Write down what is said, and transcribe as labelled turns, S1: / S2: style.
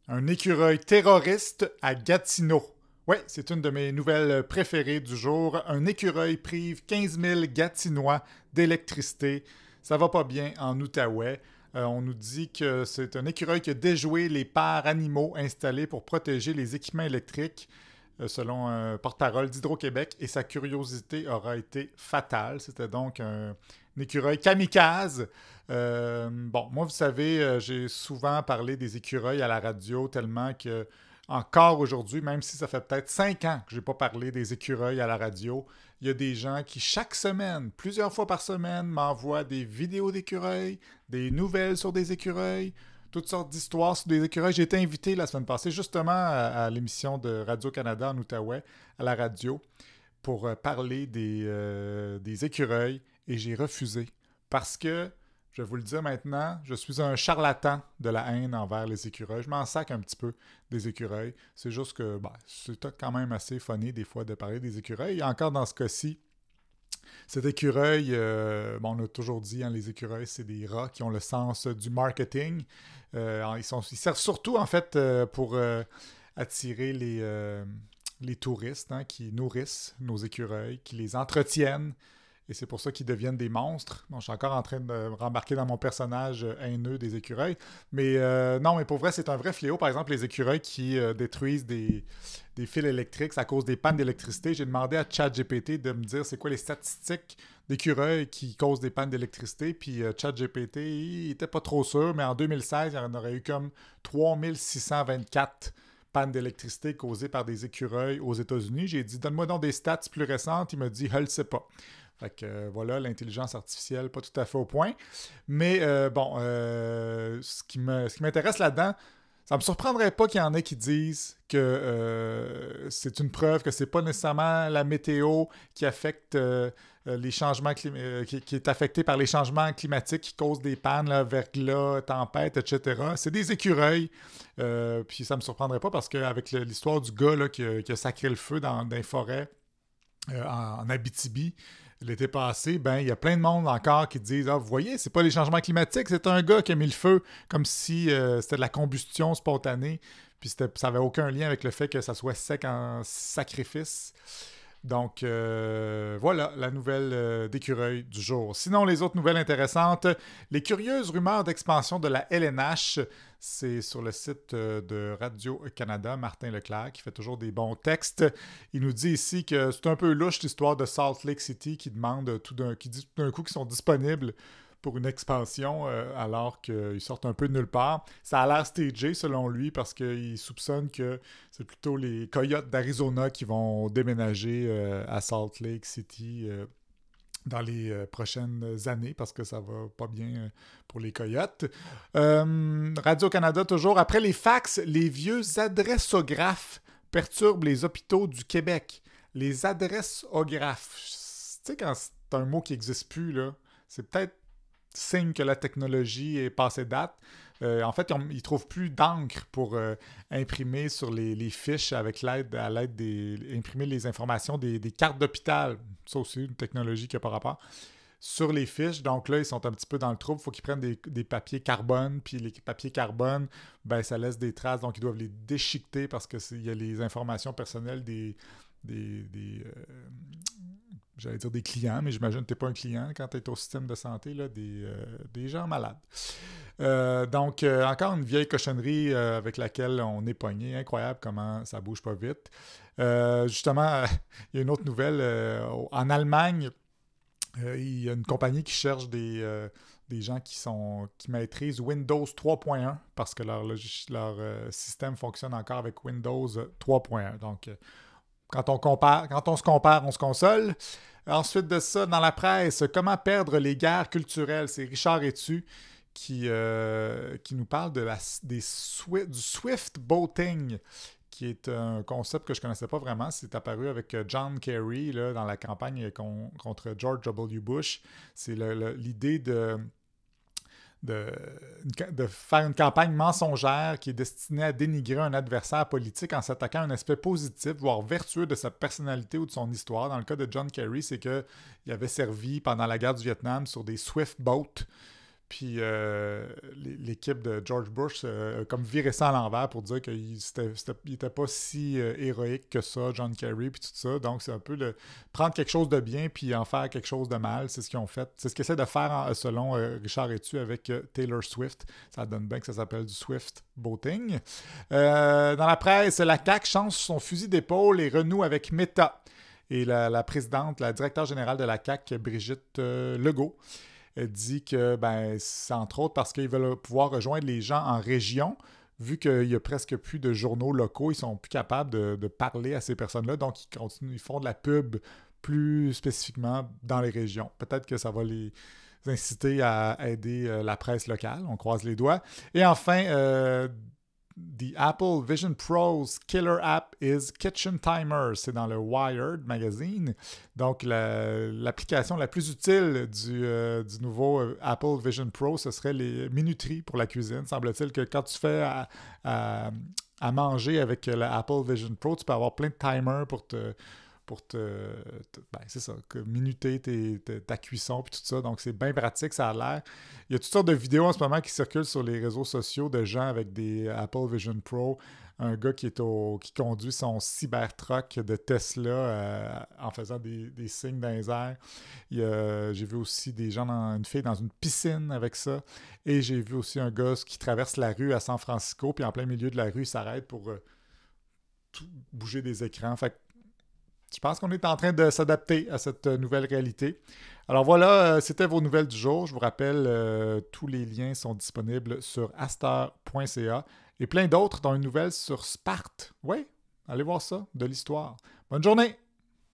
S1: Un écureuil terroriste à Gatineau. Oui, c'est une de mes nouvelles préférées du jour. Un écureuil prive 15 000 Gatinois d'électricité. Ça va pas bien en Outaouais. On nous dit que c'est un écureuil qui a déjoué les pares animaux installés pour protéger les équipements électriques, selon un porte-parole d'Hydro-Québec, et sa curiosité aura été fatale. C'était donc un écureuil kamikaze. Bon, moi, vous savez, j'ai souvent parlé des écureuils à la radio tellement que encore aujourd'hui, même si ça fait peut-être 5 ans que je n'ai pas parlé des écureuils à la radio, il y a des gens qui, chaque semaine, plusieurs fois par semaine, m'envoient des vidéos d'écureuils, des nouvelles sur des écureuils, toutes sortes d'histoires sur des écureuils. J'ai été invité la semaine passée justement à l'émission de Radio-Canada en Outaouais, à la radio, pour parler des écureuils, et j'ai refusé parce que je vais vous le dire maintenant, je suis un charlatan de la haine envers les écureuils. Je m'en sac un petit peu des écureuils. C'est juste que c'est quand même assez funny des fois de parler des écureuils. Et encore dans ce cas-ci, cet écureuil, on a toujours dit, hein, les écureuils, c'est des rats qui ont le sens du marketing. Ils servent surtout, en fait, pour attirer les touristes, hein, qui nourrissent nos écureuils, qui les entretiennent. Et c'est pour ça qu'ils deviennent des monstres. Bon, je suis encore en train de me rembarquer dans mon personnage haineux des écureuils. Mais non, mais pour vrai, c'est un vrai fléau. Par exemple, les écureuils qui détruisent des fils électriques à cause des pannes d'électricité. J'ai demandé à ChatGPT de me dire c'est quoi les statistiques d'écureuils qui causent des pannes d'électricité. Puis ChatGPT, il était pas trop sûr, mais en 2016, il y en aurait eu comme 3624 pannes d'électricité causées par des écureuils aux États-Unis. J'ai dit, donne-moi donc des stats plus récentes. Il m'a dit, je le sais pas. Fait que voilà, l'intelligence artificielle, pas tout à fait au point. Mais ce qui m'intéresse là-dedans, ça me surprendrait pas qu'il y en ait qui disent que c'est une preuve que c'est pas nécessairement la météo qui affecte les changements qui est affectée par les changements climatiques qui causent des pannes, là, verglas, tempêtes, etc. C'est des écureuils. Puis ça me surprendrait pas parce qu'avec l'histoire du gars là, qui a sacré le feu dans les forêts en Abitibi, l'été passé, il y a plein de monde encore qui disent vous voyez, c'est pas les changements climatiques, c'est un gars qui a mis le feu, comme si c'était de la combustion spontanée, puis ça n'avait aucun lien avec le fait que ça soit sec en sacrifice. Donc, voilà la nouvelle d'écureuil du jour. Sinon, les autres nouvelles intéressantes, les rumeurs d'expansion de la LNH, c'est sur le site de Radio-Canada, Martin Leclerc, qui fait toujours des bons textes. Il nous dit ici que c'est un peu louche l'histoire de Salt Lake City qui dit tout d'un coup qu'ils sont disponibles pour une expansion alors qu'ils sortent un peu de nulle part. Ça a l'air stagé selon lui parce qu'il soupçonne que c'est plutôt les Coyotes d'Arizona qui vont déménager à Salt Lake City dans les prochaines années parce que ça va pas bien pour les Coyotes. Radio-Canada toujours. Après les fax, les vieux adressographes perturbent les hôpitaux du Québec. Les adressographes. Tu sais, quand c'est un mot qui n'existe plus, là, c'est peut-être signe que la technologie est passée date. En fait, ils ne trouvent plus d'encre pour imprimer sur les fiches à l'aide imprimer les informations des cartes d'hôpital. Ça aussi, une technologie qui n'a pas rapport. Sur les fiches, donc là, ils sont un petit peu dans le trouble. Il faut qu'ils prennent des papiers carbone, puis les papiers carbone, ça laisse des traces, donc ils doivent les déchiqueter parce qu'il y a les informations personnelles des j'allais dire des clients, mais j'imagine que tu n'es pas un client quand tu es au système de santé, là, des gens malades. Donc, encore une vieille cochonnerie avec laquelle on est pogné. Incroyable comment ça bouge pas vite. Justement, il y a une autre nouvelle. En Allemagne, il y a une compagnie qui cherche des gens qui maîtrisent Windows 3.1 parce que leur système fonctionne encore avec Windows 3.1. Donc, quand on se compare, on se console. Ensuite de ça, dans la presse, comment perdre les guerres culturelles? C'est Richard Etu qui nous parle du Swift Boating, qui est un concept que je ne connaissais pas vraiment. C'est apparu avec John Kerry là, dans la campagne contre George W. Bush. C'est l'idée de faire une campagne mensongère qui est destinée à dénigrer un adversaire politique en s'attaquant à un aspect positif, voire vertueux de sa personnalité ou de son histoire. Dans le cas de John Kerry, c'est qu'il avait servi pendant la guerre du Vietnam sur des Swift Boats. Puis l'équipe de George Bush a comme viré ça à l'envers pour dire qu'il n'était pas si héroïque que ça, John Kerry, puis tout ça. Donc, c'est un peu prendre quelque chose de bien puis en faire quelque chose de mal. C'est ce qu'ils ont fait. C'est ce qu'ils essaient de faire, selon Richard Etu, avec Taylor Swift. Ça donne bien que ça s'appelle du Swift Boating. Dans la presse, la CAQ change son fusil d'épaule et renoue avec Meta. Et la présidente, la directeure générale de la CAQ, Brigitte Legault, elle dit que c'est entre autres parce qu'ils veulent pouvoir rejoindre les gens en région, vu qu'il n'y a presque plus de journaux locaux, ils sont plus capables de parler à ces personnes-là, donc ils font de la pub plus spécifiquement dans les régions. Peut-être que ça va les inciter à aider la presse locale, on croise les doigts. Et enfin, The Apple Vision Pro's killer app is Kitchen Timer. C'est dans le Wired magazine. Donc, l'application la plus utile du nouveau Apple Vision Pro, ce serait les minuteries pour la cuisine. Semble-t-il que quand tu fais à manger avec l'Apple Vision Pro, tu peux avoir plein de timers pour c'est ça, minuter ta cuisson puis tout ça. Donc, c'est bien pratique, ça a l'air. Il y a toutes sortes de vidéos en ce moment qui circulent sur les réseaux sociaux de gens avec des Apple Vision Pro. Un gars qui conduit son Cybertruck de Tesla en faisant des signes dans les airs. J'ai vu aussi une fille dans une piscine avec ça. Et j'ai vu aussi un gars qui traverse la rue à San Francisco, puis en plein milieu de la rue, il s'arrête pour bouger des écrans. Fait que je pense qu'on est en train de s'adapter à cette nouvelle réalité. Alors voilà, c'était vos nouvelles du jour. Je vous rappelle, tous les liens sont disponibles sur aster.ca et plein d'autres, dont une nouvelle sur Sparte. Oui, allez voir ça, de l'histoire. Bonne journée!